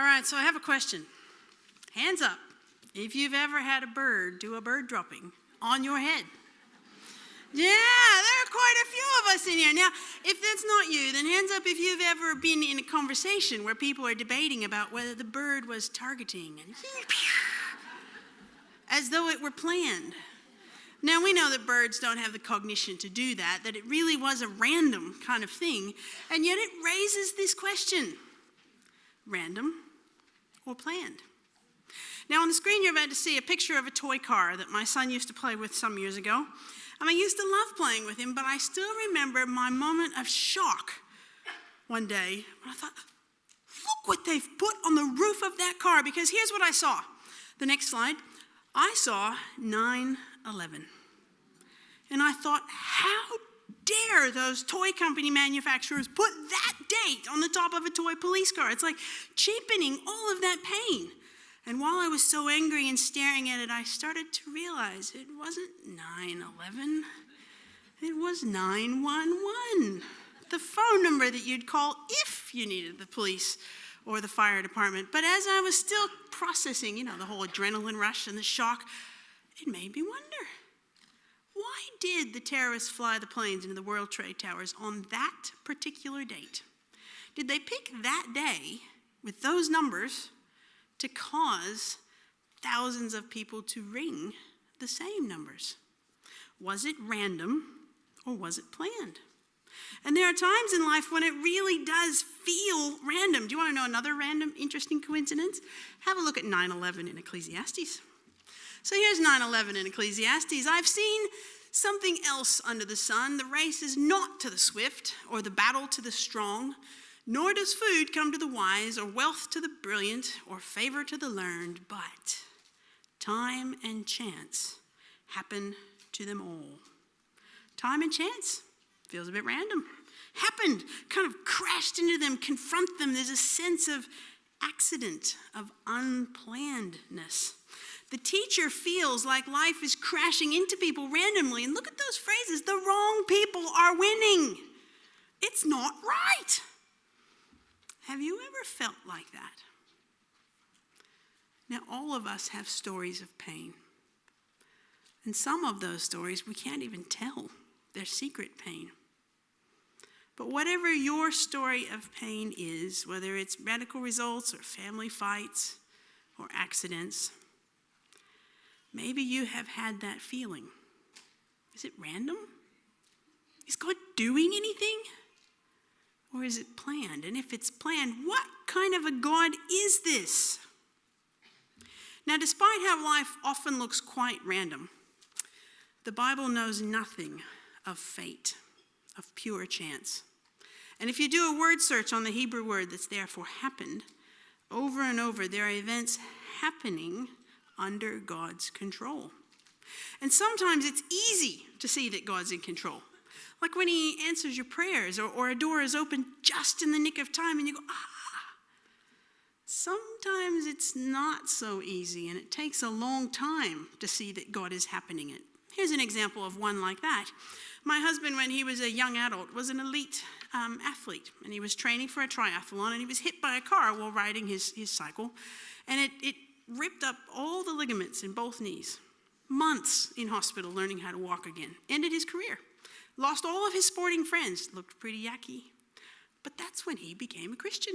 All right, so I have a question. Hands up if you've ever had a bird do a bird dropping on your head. Yeah, there are quite a few of us in here. Now, if that's not you, then hands up if you've ever been in a conversation where people are debating about whether the bird was targeting and as though it were planned. Now, we know that birds don't have the cognition to do that it really was a random kind of thing, and yet it raises this question: random or planned? Now, on the screen, you're about to see a picture of a toy car that my son used to play with some years ago. And I used to love playing with him, but I still remember my moment of shock one day when I thought, look what they've put on the roof of that car, because here's what I saw. The next slide. I saw 9/11. And I thought, how dare those toy company manufacturers put that date on the top of a toy police car? It's like cheapening all of that pain. And while I was so angry and staring at it, I started to realize it wasn't 9/11. It was 911, the phone number that you'd call if you needed the police or the fire department. But as I was still processing, the whole adrenaline rush and the shock, it made me wonder, why did the terrorists fly the planes into the World Trade Towers on that particular date? Did they pick that day with those numbers to cause thousands of people to ring the same numbers? Was it random or was it planned? And there are times in life when it really does feel random. Do you want to know another random, interesting coincidence? Have a look at 9/11 in Ecclesiastes. So here's 9/11 in Ecclesiastes. I've seen something else under the sun. The race is not to the swift or the battle to the strong, nor does food come to the wise, or wealth to the brilliant, or favor to the learned, but time and chance happen to them all. Time and chance feels a bit random. Happened, kind of crashed into them, confront them. There's a sense of accident, of unplannedness. The teacher feels like life is crashing into people randomly. And look at those phrases. The wrong people are winning. It's not right. Have you ever felt like that? Now, all of us have stories of pain. And some of those stories we can't even tell. They're secret pain. But whatever your story of pain is, whether it's medical results or family fights or accidents, maybe you have had that feeling. Is it random? Is God doing anything? Or is it planned? And if it's planned, what kind of a God is this? Now, despite how life often looks quite random, the Bible knows nothing of fate, of pure chance. And if you do a word search on the Hebrew word that's there for happened, over and over there are events happening under God's control. And sometimes it's easy to see that God's in control. Like when he answers your prayers, or a door is opened just in the nick of time and you go, Sometimes it's not so easy, and it takes a long time to see that God is happening it. Here's an example of one like that. My husband, when he was a young adult, was an elite athlete, and he was training for a triathlon, and he was hit by a car while riding his cycle, and it ripped up all the ligaments in both knees. Months in hospital learning how to walk again. Ended his career. Lost all of his sporting friends. Looked pretty yucky. But that's when he became a Christian.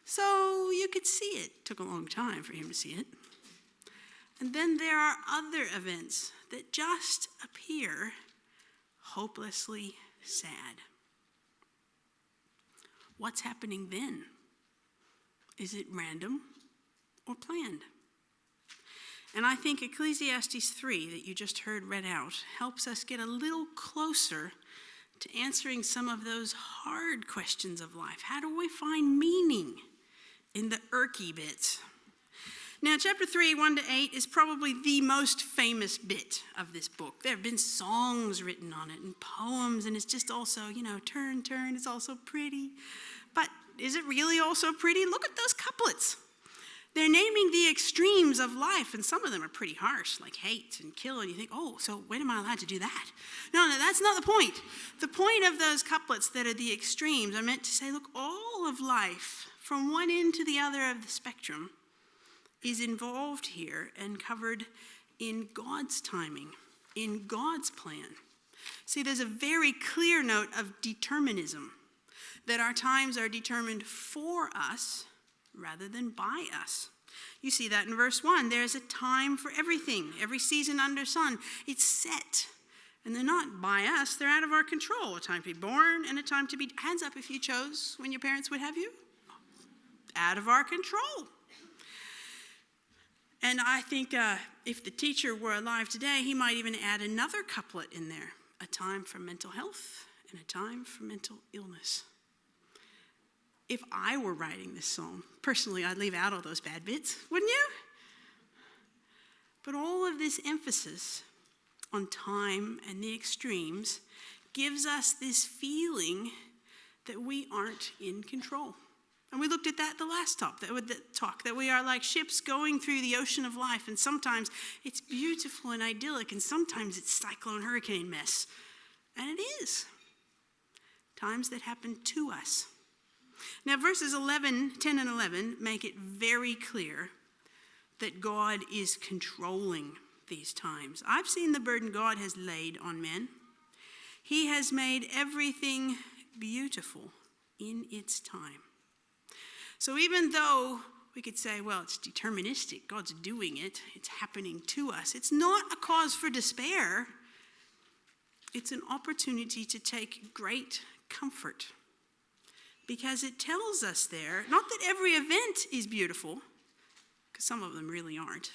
So you could see it. Took a long time for him to see it. And then there are other events that just appear hopelessly sad. What's happening then? Is it random or planned? And I think Ecclesiastes 3 that you just heard read out helps us get a little closer to answering some of those hard questions of life. How do we find meaning in the irky bits? Now, chapter 3, 1-8 is probably the most famous bit of this book. There have been songs written on it and poems, and it's just also, turn, turn, it's also pretty. But is it really also pretty? Look at those couplets. They're naming the extremes of life, and some of them are pretty harsh, like hate and kill, and you think, so when am I allowed to do that? No, that's not the point. The point of those couplets that are the extremes are meant to say, look, all of life from one end to the other of the spectrum, is involved here and covered in God's timing, in God's plan. See, there's a very clear note of determinism, that our times are determined for us rather than by us. You see that in verse 1. There's a time for everything, every season under sun. It's set. And they're not by us, they're out of our control. A time to be born and a time to be, hands up if you chose when your parents would have you. Out of our control. And I think if the teacher were alive today, he might even add another couplet in there. A time for mental health and a time for mental illness. If I were writing this psalm, personally, I'd leave out all those bad bits, wouldn't you? But all of this emphasis on time and the extremes gives us this feeling that we aren't in control. And we looked at that the last talk, that we are like ships going through the ocean of life, and sometimes it's beautiful and idyllic, and sometimes it's cyclone hurricane mess. And it is. Times that happen to us. Now, verses 10 and 11 make it very clear that God is controlling these times. I've seen the burden God has laid on men. He has made everything beautiful in its time. So even though we could say, well, it's deterministic, God's doing it, it's happening to us, it's not a cause for despair. It's an opportunity to take great comfort. Because it tells us there, not that every event is beautiful, because some of them really aren't,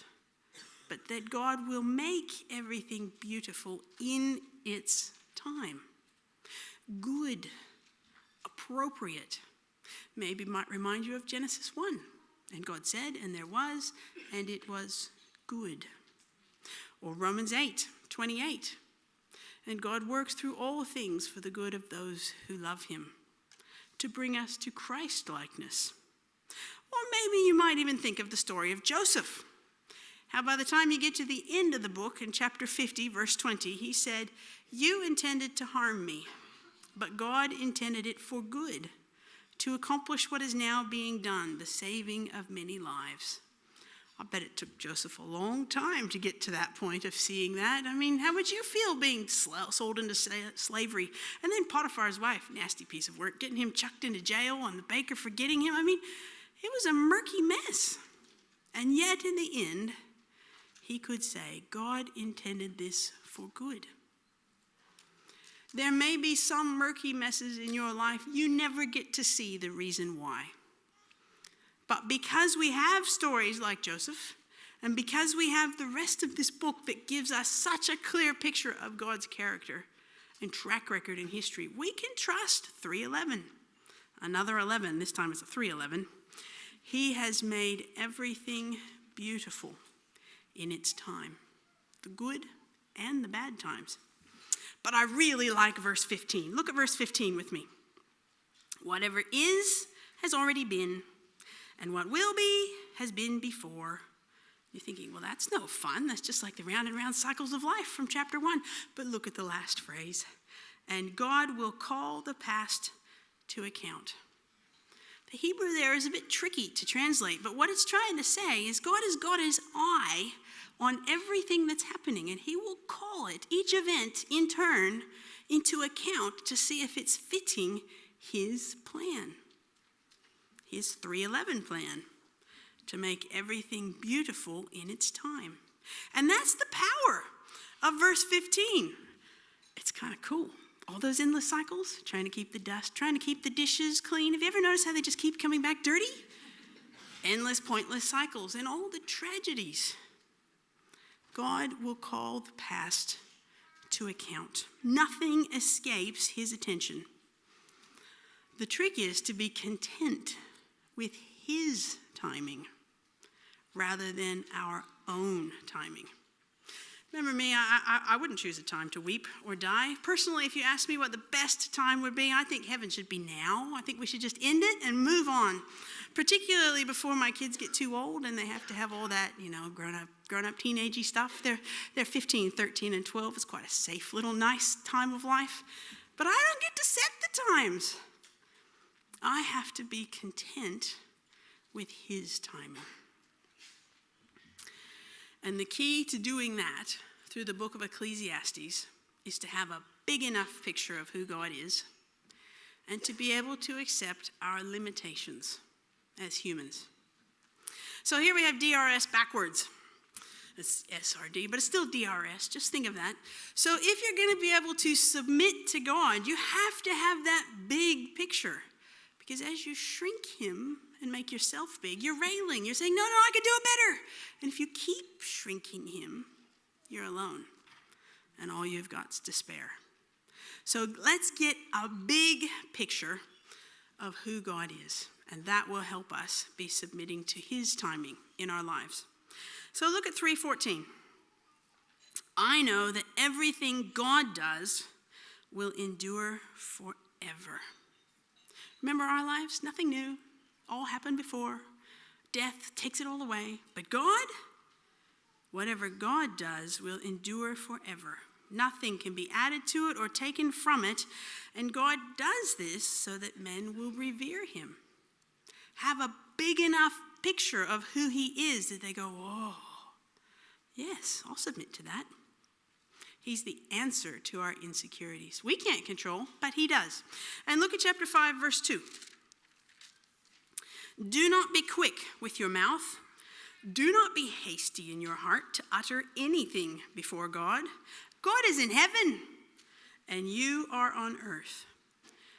but that God will make everything beautiful in its time. Good, appropriate. Maybe might remind you of Genesis 1. And God said, and there was, and it was good. Or Romans 8:28. And God works through all things for the good of those who love him, to bring us to Christ-likeness. Or maybe you might even think of the story of Joseph. How by the time you get to the end of the book, in chapter 50, verse 20, he said, "You intended to harm me, but God intended it for good, to accomplish what is now being done, the saving of many lives." I bet it took Joseph a long time to get to that point of seeing that. I mean, how would you feel being sold into slavery? And then Potiphar's wife, nasty piece of work, getting him chucked into jail and the baker forgetting him. I mean, it was a murky mess. And yet in the end, he could say, God intended this for good. There may be some murky messes in your life. You never get to see the reason why. But because we have stories like Joseph, and because we have the rest of this book that gives us such a clear picture of God's character and track record in history, we can trust 3:11. Another 11, this time it's a 3:11. He has made everything beautiful in its time, the good and the bad times. But I really like verse 15. Look at verse 15 with me. Whatever is has already been, and what will be has been before. You're thinking, well, that's no fun. That's just like the round and round cycles of life from chapter 1. But look at the last phrase. And God will call the past to account. The Hebrew there is a bit tricky to translate, but what it's trying to say is God has got his eye on everything that's happening, and he will call it, each event in turn, into account to see if it's fitting his plan. His 3:11 plan, to make everything beautiful in its time. And that's the power of verse 15. It's kind of cool. All those endless cycles, trying to keep the dust, trying to keep the dishes clean. Have you ever noticed how they just keep coming back dirty? Endless, pointless cycles and all the tragedies. God will call the past to account. Nothing escapes his attention. The trick is to be content with his timing rather than our own timing. Remember me, I wouldn't choose a time to weep or die. Personally, if you ask me what the best time would be, I think heaven should be now. I think we should just end it and move on, particularly before my kids get too old and they have to have all that, grown-up teenagey stuff. They're 15, 13, and 12. It's quite a safe little nice time of life. But I don't get to set the times. I have to be content with his timing. And the key to doing that through the book of Ecclesiastes is to have a big enough picture of who God is and to be able to accept our limitations as humans. So here we have DRS backwards. It's SRD, but it's still DRS. Just think of that. So if you're going to be able to submit to God, you have to have that big picture. Because as you shrink him and make yourself big, you're railing. You're saying, no, I could do it better. And if you keep shrinking him, you're alone. And all you've got is despair. So let's get a big picture of who God is. And that will help us be submitting to his timing in our lives. So look at 3:14. I know that everything God does will endure forever. Remember our lives? Nothing new. All happened before. Death takes it all away. But God, whatever God does will endure forever. Nothing can be added to it or taken from it. And God does this so that men will revere him. Have a big enough picture of who he is that they go, whoa, yes, I'll submit to that. He's the answer to our insecurities. We can't control, but he does. And look at chapter 5, verse 2. Do not be quick with your mouth. Do not be hasty in your heart to utter anything before God. God is in heaven, and you are on earth.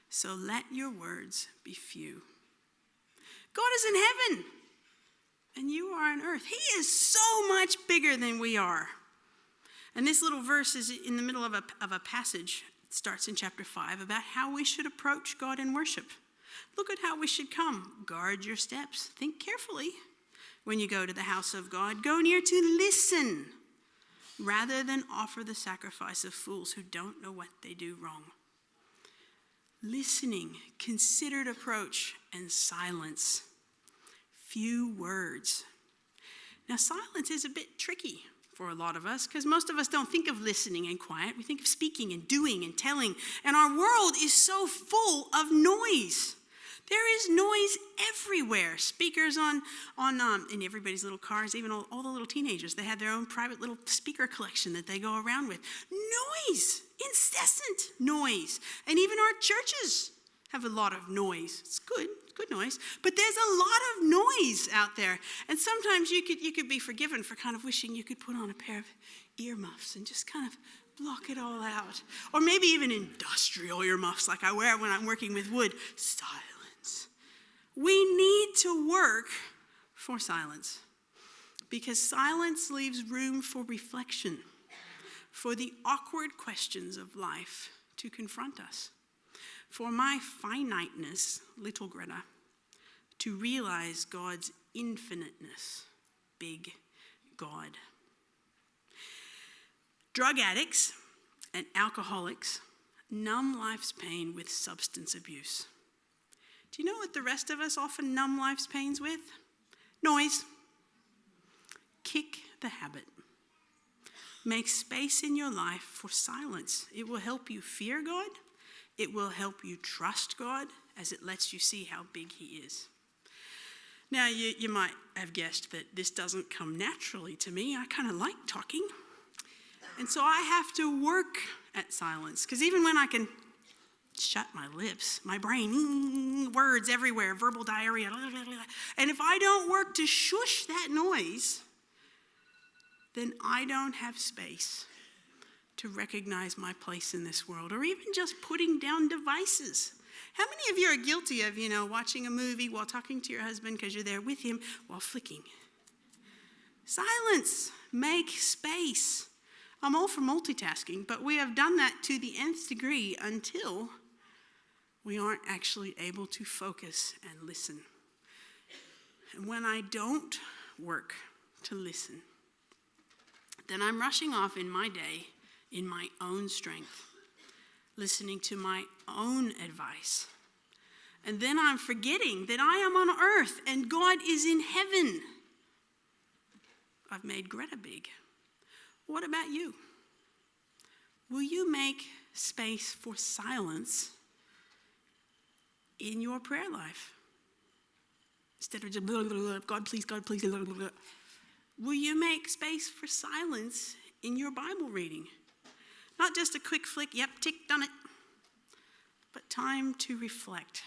So let your words be few. God is in heaven, and you are on earth. He is so much bigger than we are. And this little verse is in the middle of a passage. It starts in chapter 5 about how we should approach God in worship. Look at how we should come. Guard your steps. Think carefully when you go to the house of God. Go near to listen rather than offer the sacrifice of fools who don't know what they do wrong. Listening, considered approach, and silence. Few words. Now, silence is a bit tricky for a lot of us because most of us don't think of listening and quiet. We think of speaking and doing and telling. And our world is so full of noise. There is noise everywhere. Speakers in everybody's little cars, even all the little teenagers, they have their own private little speaker collection that they go around with. Noise, incessant noise. And even our churches have a lot of noise. It's good noise. But there's a lot of noise out there. And sometimes you could be forgiven for kind of wishing you could put on a pair of earmuffs and just kind of block it all out. Or maybe even industrial earmuffs like I wear when I'm working with wood. Silence. We need to work for silence because silence leaves room for reflection, for the awkward questions of life to confront us, for my finiteness, little Greta, to realize God's infiniteness, big God. Drug addicts and alcoholics numb life's pain with substance abuse. Do you know what the rest of us often numb life's pains with? Noise. Kick the habit. Make space in your life for silence. It will help you fear God. It will help you trust God as it lets you see how big he is. Now, you might have guessed that this doesn't come naturally to me. I kind of like talking. And so I have to work at silence. Because even when I can shut my lips, my brain, words everywhere, verbal diarrhea. And if I don't work to shush that noise, then I don't have space to recognize my place in this world, or even just putting down devices. How many of you are guilty of, watching a movie while talking to your husband because you're there with him while flicking? Silence. Make space. I'm all for multitasking, but we have done that to the nth degree until we aren't actually able to focus and listen. And when I don't work to listen, then I'm rushing off in my day in my own strength, listening to my own advice. And then I'm forgetting that I am on earth and God is in heaven. I've made Greta big. What about you? Will you make space for silence in your prayer life? Instead of just, blah, blah, blah, God, please, blah, blah, blah. Will you make space for silence in your Bible reading? Not just a quick flick, yep, tick, done it, but time to reflect.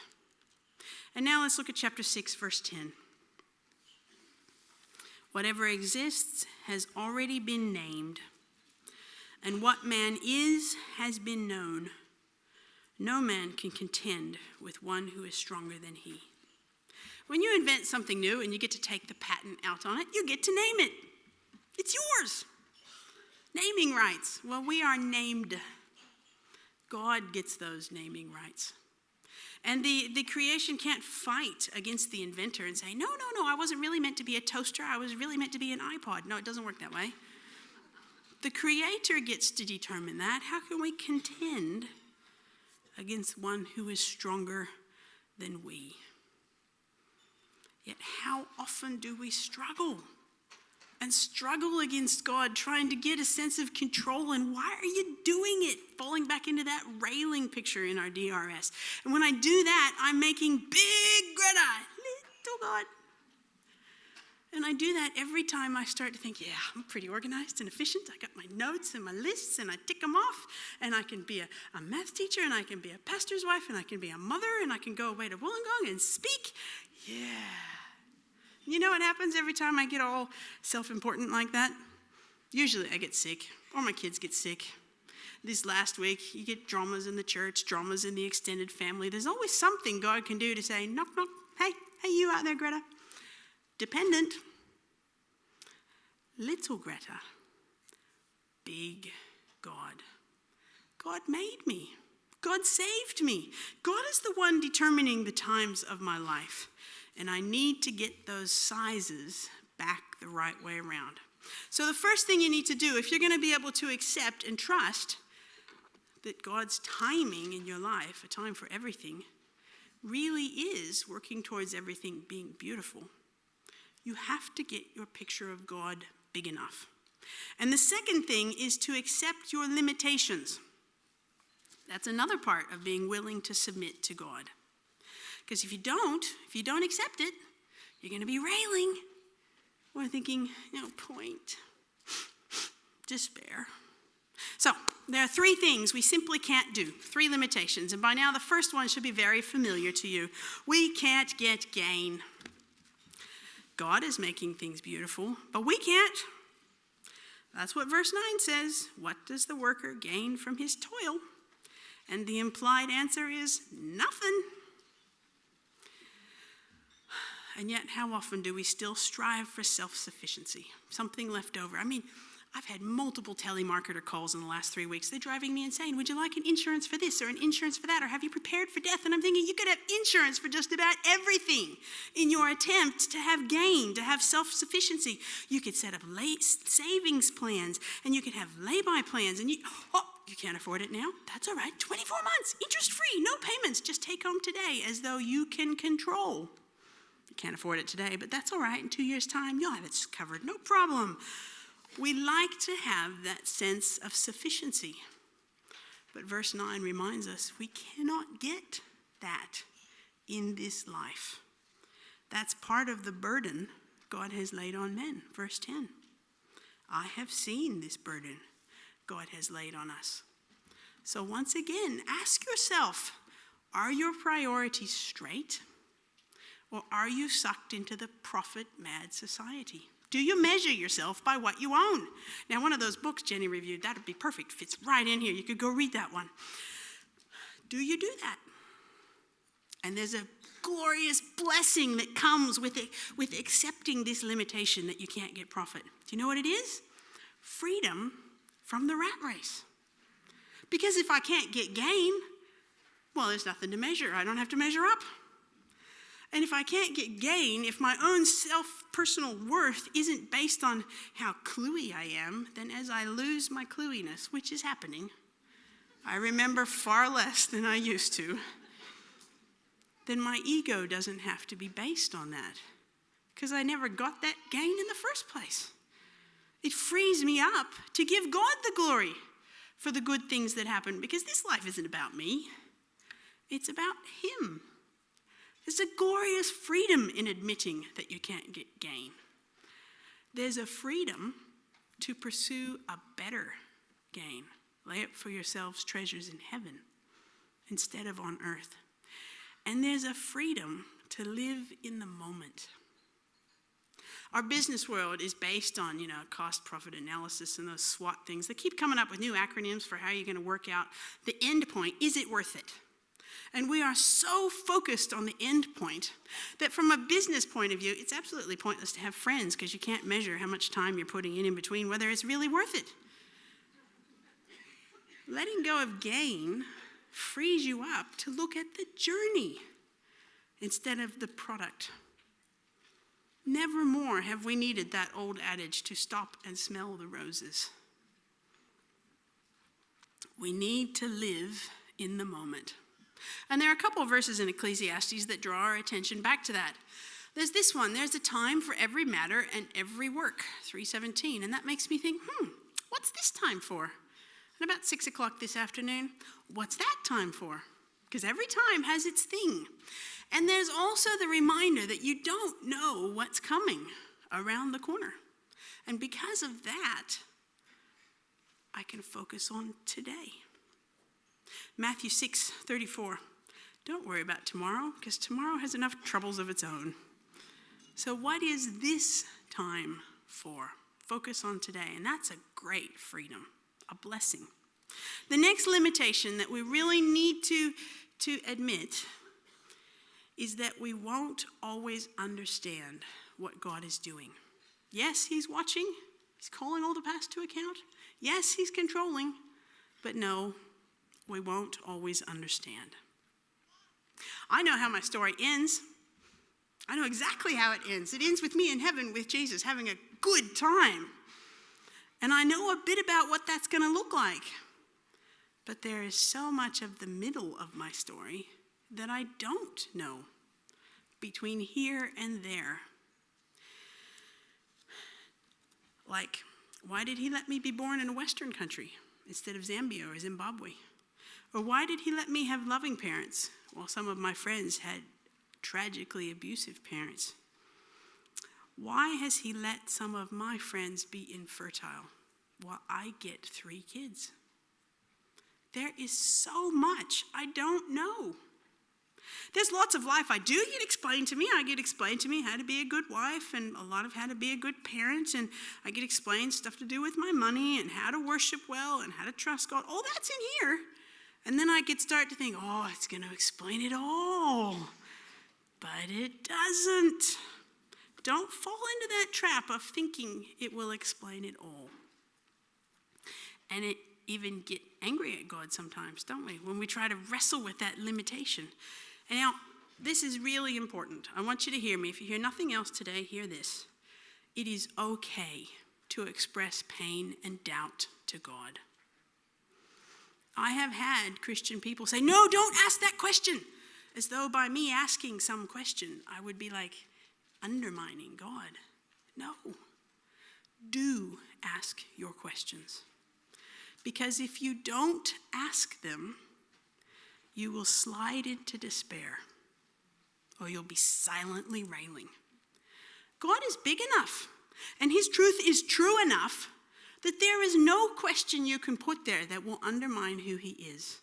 And now let's look at chapter 6, verse 10. Whatever exists has already been named, and what man is has been known. No man can contend with one who is stronger than he. When you invent something new and you get to take the patent out on it, you get to name it. It's yours. Naming rights. Well, we are named. God gets those naming rights. And the creation can't fight against the inventor and say, no, I wasn't really meant to be a toaster. I was really meant to be an iPod. No, it doesn't work that way. The Creator gets to determine that. How can we contend against one who is stronger than we? Yet how often do we struggle against God, trying to get a sense of control? And why are you doing it? Falling back into that railing picture in our DRS. And when I do that, I'm making big Greta, little God. And I do that every time I start to think, yeah, I'm pretty organized and efficient. I got my notes and my lists and I tick them off. And I can be a math teacher and I can be a pastor's wife and I can be a mother and I can go away to Wollongong and speak. Yeah. You know what happens every time I get all self-important like that? Usually I get sick, or my kids get sick. This last week, you get dramas in the church, dramas in the extended family. There's always something God can do to say, knock, knock, hey, you out there, Greta. Dependent. Little Greta. Big God. God made me. God saved me. God is the one determining the times of my life. And I need to get those sizes back the right way around. So the first thing you need to do, if you're going to be able to accept and trust that God's timing in your life, a time for everything, really is working towards everything being beautiful, you have to get your picture of God big enough. And the second thing is to accept your limitations. That's another part of being willing to submit to God. Because if you don't accept it, you're going to be railing or thinking, no point, despair. So there are three things we simply can't do, three limitations. And by now the first one should be very familiar to you. We can't get gain. God is making things beautiful, but we can't. That's what verse 9 says. What does the worker gain from his toil? And the implied answer is nothing. And yet, how often do we still strive for self-sufficiency? Something left over. I mean, I've had multiple telemarketer calls in the last 3 weeks. They're driving me insane. Would you like an insurance for this or an insurance for that? Or have you prepared for death? And I'm thinking you could have insurance for just about everything in your attempt to have gain, to have self-sufficiency. You could set up savings plans and you could have lay-by plans. And you can't afford it now? That's all right. 24 months, interest-free, no payments. Just take home today as though you can control. You can't afford it today, but that's all right. In 2 years' time, you'll have it covered. No problem. We like to have that sense of sufficiency. But verse 9 reminds us we cannot get that in this life. That's part of the burden God has laid on men. Verse 10. I have seen this burden God has laid on us. So once again, ask yourself, are your priorities straight? Or are you sucked into the profit-mad society? Do you measure yourself by what you own? Now, one of those books Jenny reviewed, that would be perfect. Fits right in here. You could go read that one. Do you do that? And there's a glorious blessing that comes with accepting this limitation that you can't get profit. Do you know what it is? Freedom from the rat race. Because if I can't get gain, well, there's nothing to measure. I don't have to measure up. And if I can't get gain, if my own personal worth isn't based on how cluey I am, then as I lose my clueiness, which is happening, I remember far less than I used to, then my ego doesn't have to be based on that because I never got that gain in the first place. It frees me up to give God the glory for the good things that happen because this life isn't about me. It's about Him There's a glorious freedom in admitting that you can't get gain. There's a freedom to pursue a better gain. Lay up for yourselves treasures in heaven instead of on earth. And there's a freedom to live in the moment. Our business world is based on, cost profit analysis and those SWOT things. They keep coming up with new acronyms for how you're going to work out the end point. Is it worth it? And we are so focused on the end point that from a business point of view, it's absolutely pointless to have friends because you can't measure how much time you're putting in between, whether it's really worth it. Letting go of gain frees you up to look at the journey instead of the product. Never more have we needed that old adage to stop and smell the roses. We need to live in the moment. And there are a couple of verses in Ecclesiastes that draw our attention back to that. There's this one, there's a time for every matter and every work, 3:17. And that makes me think, what's this time for? And about 6 o'clock this afternoon, what's that time for? Because every time has its thing. And there's also the reminder that you don't know what's coming around the corner. And because of that, I can focus on today. Matthew 6:34. Don't worry about tomorrow, because tomorrow has enough troubles of its own. So what is this time for? Focus on today. And that's a great freedom, a blessing. The next limitation that we really need to admit is that we won't always understand what God is doing. Yes, he's watching. He's calling all the past to account. Yes, he's controlling. But no, we won't always understand. I know how my story ends. I know exactly how it ends. It ends with me in heaven with Jesus having a good time. And I know a bit about what that's going to look like. But there is so much of the middle of my story that I don't know between here and there. Like, why did he let me be born in a Western country instead of Zambia or Zimbabwe? Or why did he let me have loving parents while some of my friends had tragically abusive parents? Why has he let some of my friends be infertile while I get 3 kids? There is so much I don't know. There's lots of life I do get explained to me. I get explained to me how to be a good wife and a lot of how to be a good parent. And I get explained stuff to do with my money and how to worship well and how to trust God. All that's in here. And then I start to think, it's going to explain it all. But it doesn't. Don't fall into that trap of thinking it will explain it all. And it even get angry at God sometimes, don't we? When we try to wrestle with that limitation. And now, this is really important. I want you to hear me. If you hear nothing else today, hear this. It is okay to express pain and doubt to God. I have had Christian people say, no, don't ask that question. As though by me asking some question, I would be like undermining God. No. Do ask your questions. Because if you don't ask them, you will slide into despair, or you'll be silently railing. God is big enough, and his truth is true enough that there is no question you can put there that will undermine who he is.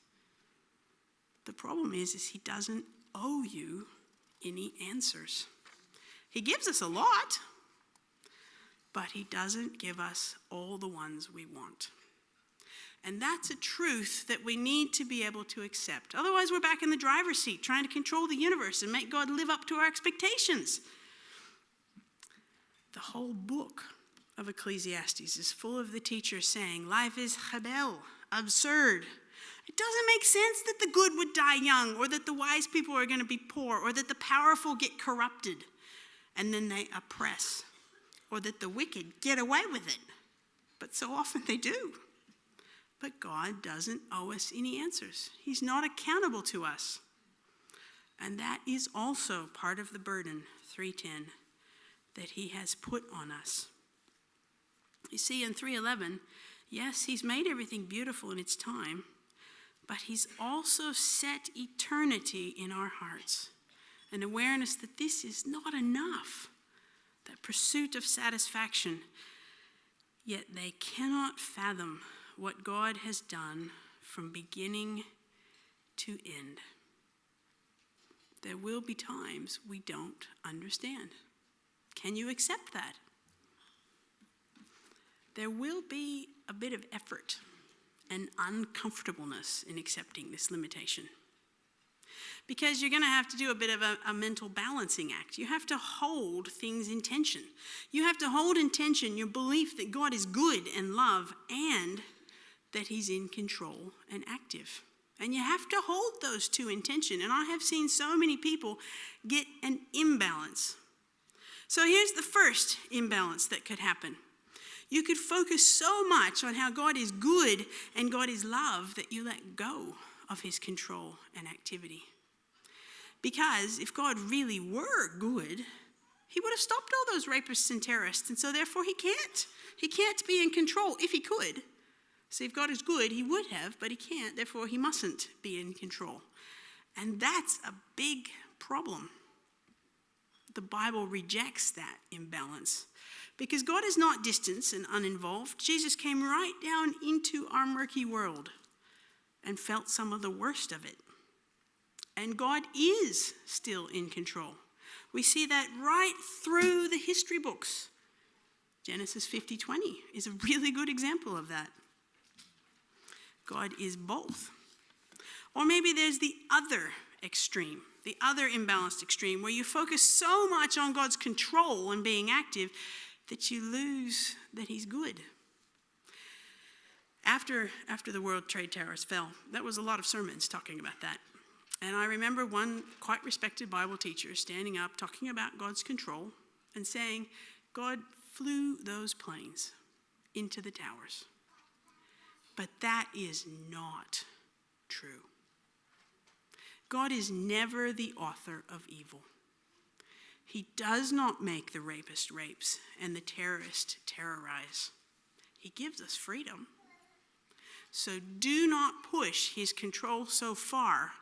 The problem is he doesn't owe you any answers. He gives us a lot, but he doesn't give us all the ones we want. And that's a truth that we need to be able to accept. Otherwise, we're back in the driver's seat trying to control the universe and make God live up to our expectations. The whole book of Ecclesiastes is full of the teachers saying, life is chabel, absurd. It doesn't make sense that the good would die young, or that the wise people are going to be poor, or that the powerful get corrupted and then they oppress, or that the wicked get away with it. But so often they do. But God doesn't owe us any answers. He's not accountable to us. And that is also part of the burden, 3:10, that he has put on us. You see, in 3:11, yes, he's made everything beautiful in its time, but he's also set eternity in our hearts. an awareness that this is not enough, that pursuit of satisfaction, yet they cannot fathom what God has done from beginning to end. There will be times we don't understand. Can you accept that? There will be a bit of effort and uncomfortableness in accepting this limitation. Because you're going to have to do a bit of a mental balancing act. You have to hold things in tension. You have to hold in tension your belief that God is good and love and that he's in control and active. And you have to hold those two in tension. And I have seen so many people get an imbalance. So here's the first imbalance that could happen. You could focus so much on how God is good and God is love that you let go of his control and activity. Because if God really were good, he would have stopped all those rapists and terrorists. And so therefore he can't. He can't be in control if he could. See, if God is good, he would have, but he can't. Therefore, he mustn't be in control. And that's a big problem. The Bible rejects that imbalance because God is not distant and uninvolved. Jesus came right down into our murky world and felt some of the worst of it. And God is still in control. We see that right through the history books. Genesis 50:20 is a really good example of that. God is both. Or maybe there's the other extreme, the other imbalanced extreme, where you focus so much on God's control and being active that you lose that he's good. After the World Trade Towers fell, that was a lot of sermons talking about that. And I remember one quite respected Bible teacher standing up talking about God's control and saying, God flew those planes into the towers. But that is not true. God is never the author of evil. He does not make the rapist rapes and the terrorist terrorize. He gives us freedom. So do not push his control so far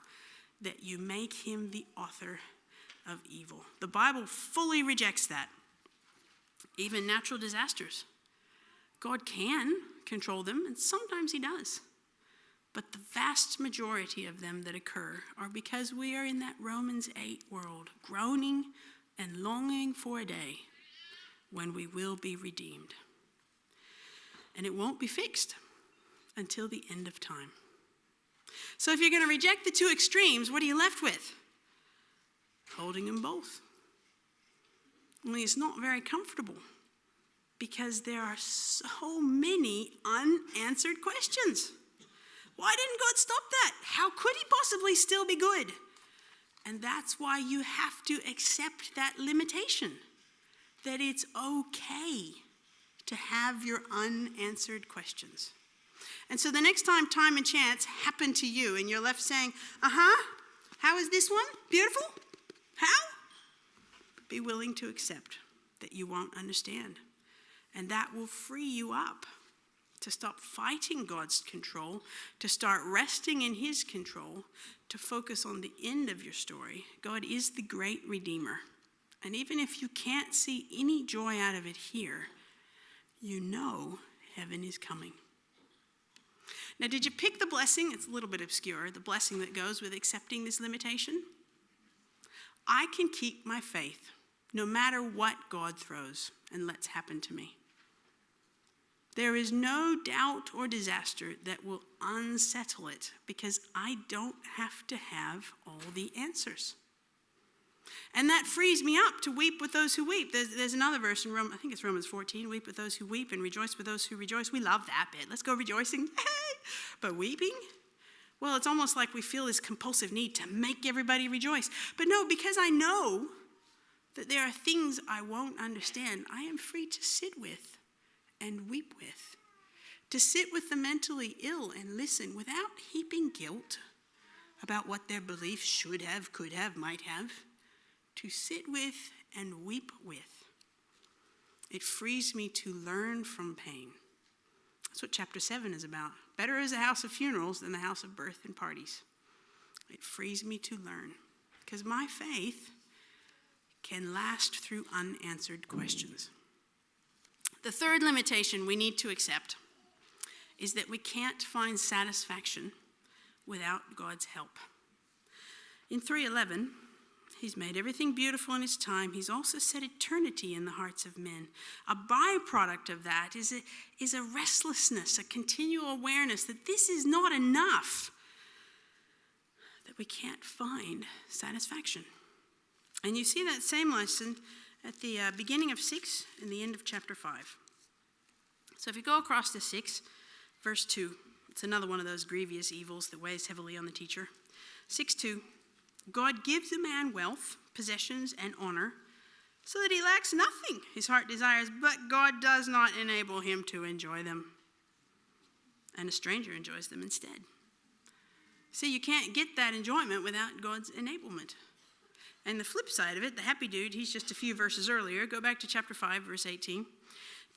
that you make him the author of evil. The Bible fully rejects that. Even natural disasters. God can control them, and sometimes he does. But the vast majority of them that occur are because we are in that Romans 8 world, groaning and longing for a day when we will be redeemed. And it won't be fixed until the end of time. So if you're going to reject the two extremes, what are you left with? Holding them both. Only it's not very comfortable because there are so many unanswered questions. Why didn't God stop that? How could he possibly still be good? And that's why you have to accept that limitation, that it's okay to have your unanswered questions. And so the next time and chance happen to you and you're left saying, how is this one? Beautiful? How? Be willing to accept that you won't understand. And that will free you up to stop fighting God's control, to start resting in his control, to focus on the end of your story. God is the great Redeemer. And even if you can't see any joy out of it here, you know heaven is coming. Now, did you pick the blessing? It's a little bit obscure, the blessing that goes with accepting this limitation. I can keep my faith no matter what God throws and lets happen to me. There is no doubt or disaster that will unsettle it because I don't have to have all the answers. And that frees me up to weep with those who weep. There's another verse in I think it's Romans 14, weep with those who weep and rejoice with those who rejoice. We love that bit. Let's go rejoicing. Hey! But weeping? Well, it's almost like we feel this compulsive need to make everybody rejoice. But no, because I know that there are things I won't understand, I am free to sit with and weep with. To sit with the mentally ill and listen without heaping guilt about what their beliefs should have, could have, might have. To sit with and weep with. It frees me to learn from pain. That's what chapter 7 is about. Better is a house of funerals than the house of birth and parties. It frees me to learn. Because my faith can last through unanswered questions. The third limitation we need to accept is that we can't find satisfaction without God's help. In 3:11, he's made everything beautiful in his time. He's also set eternity in the hearts of men. A byproduct of that is a restlessness, a continual awareness that this is not enough, that we can't find satisfaction. And you see that same lesson at the beginning of 6 and the end of chapter 5. So if you go across to 6, verse 2, it's another one of those grievous evils that weighs heavily on the teacher. 6:2, God gives a man wealth, possessions, and honor, so that he lacks nothing his heart desires, but God does not enable him to enjoy them. And a stranger enjoys them instead. See, you can't get that enjoyment without God's enablement. And the flip side of it, the happy dude, he's just a few verses earlier. Go back to chapter 5, verse 18.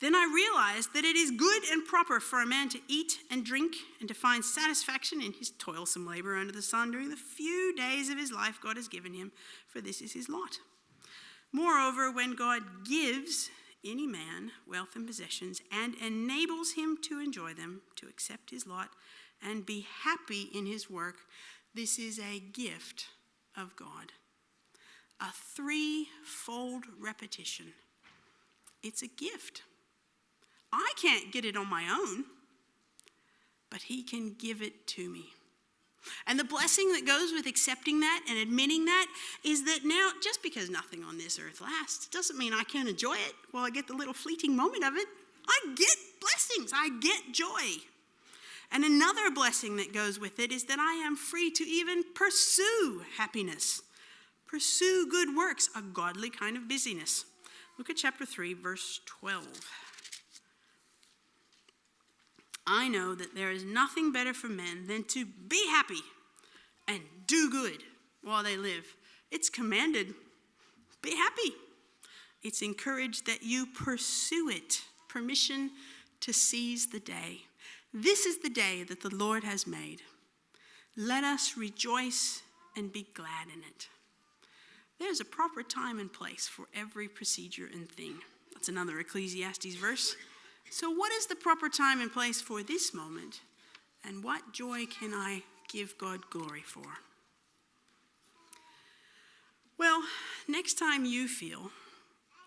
Then I realized that it is good and proper for a man to eat and drink and to find satisfaction in his toilsome labor under the sun during the few days of his life God has given him, for this is his lot. Moreover, when God gives any man wealth and possessions and enables him to enjoy them, to accept his lot and be happy in his work, this is a gift of God. A threefold repetition. It's a gift. I can't get it on my own, but he can give it to me. And the blessing that goes with accepting that and admitting that is that now, just because nothing on this earth lasts, doesn't mean I can't enjoy it while I get the little fleeting moment of it. I get blessings. I get joy. And another blessing that goes with it is that I am free to even pursue happiness. Pursue good works, a godly kind of busyness. Look at chapter 3, verse 12. I know that there is nothing better for men than to be happy and do good while they live. It's commanded, be happy. It's encouraged that you pursue it. Permission to seize the day. This is the day that the Lord has made. Let us rejoice and be glad in it. There's a proper time and place for every procedure and thing. That's another Ecclesiastes verse. So what is the proper time and place for this moment? And what joy can I give God glory for? Well, next time you feel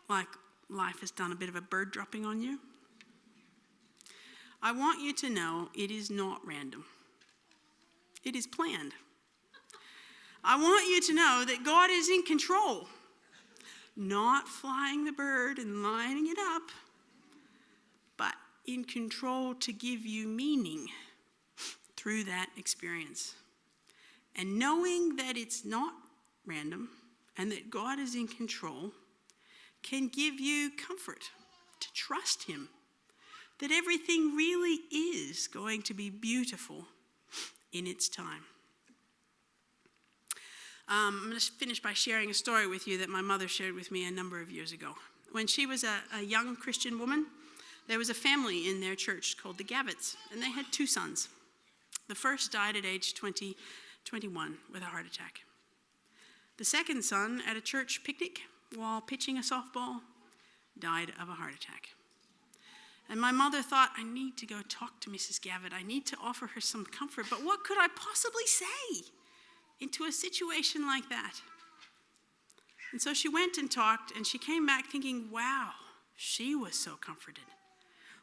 like life has done a bit of a bird dropping on you, I want you to know it is not random. It is planned. I want you to know that God is in control, not flying the bird and lining it up, but in control to give you meaning through that experience. And knowing that it's not random and that God is in control can give you comfort to trust him, that everything really is going to be beautiful in its time. I'm going to finish by sharing a story with you that my mother shared with me a number of years ago. When she was a young Christian woman, there was a family in their church called the Gavitts, and they had 2 sons. The first died at age 21 with a heart attack. The second son, at a church picnic while pitching a softball, died of a heart attack. And my mother thought, I need to go talk to Mrs. Gavitt. I need to offer her some comfort. But what could I possibly say into a situation like that? And so she went and talked, and she came back thinking, wow, she was so comforted.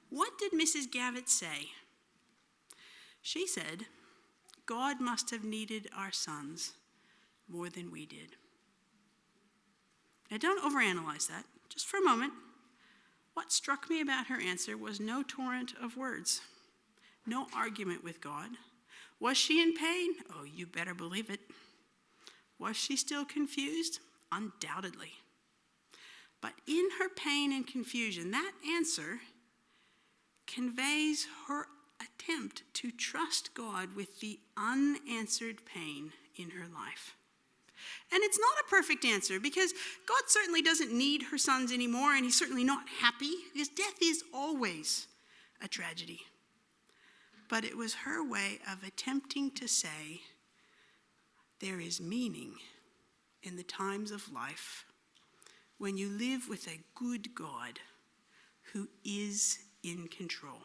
What did Mrs. Gavitt say? She said, God must have needed our sons more than we did. Now, don't overanalyze that. Just for a moment. What struck me about her answer was no torrent of words, no argument with God. Was she in pain? Oh, you better believe it. Was she still confused? Undoubtedly. But in her pain and confusion, that answer conveys her attempt to trust God with the unanswered pain in her life. And it's not a perfect answer, because God certainly doesn't need her sons anymore, and he's certainly not happy, because death is always a tragedy. But it was her way of attempting to say, there is meaning in the times of life, when you live with a good God who is in control.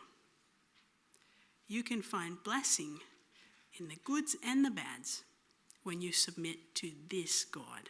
You can find blessing in the goods and the bads when you submit to this God.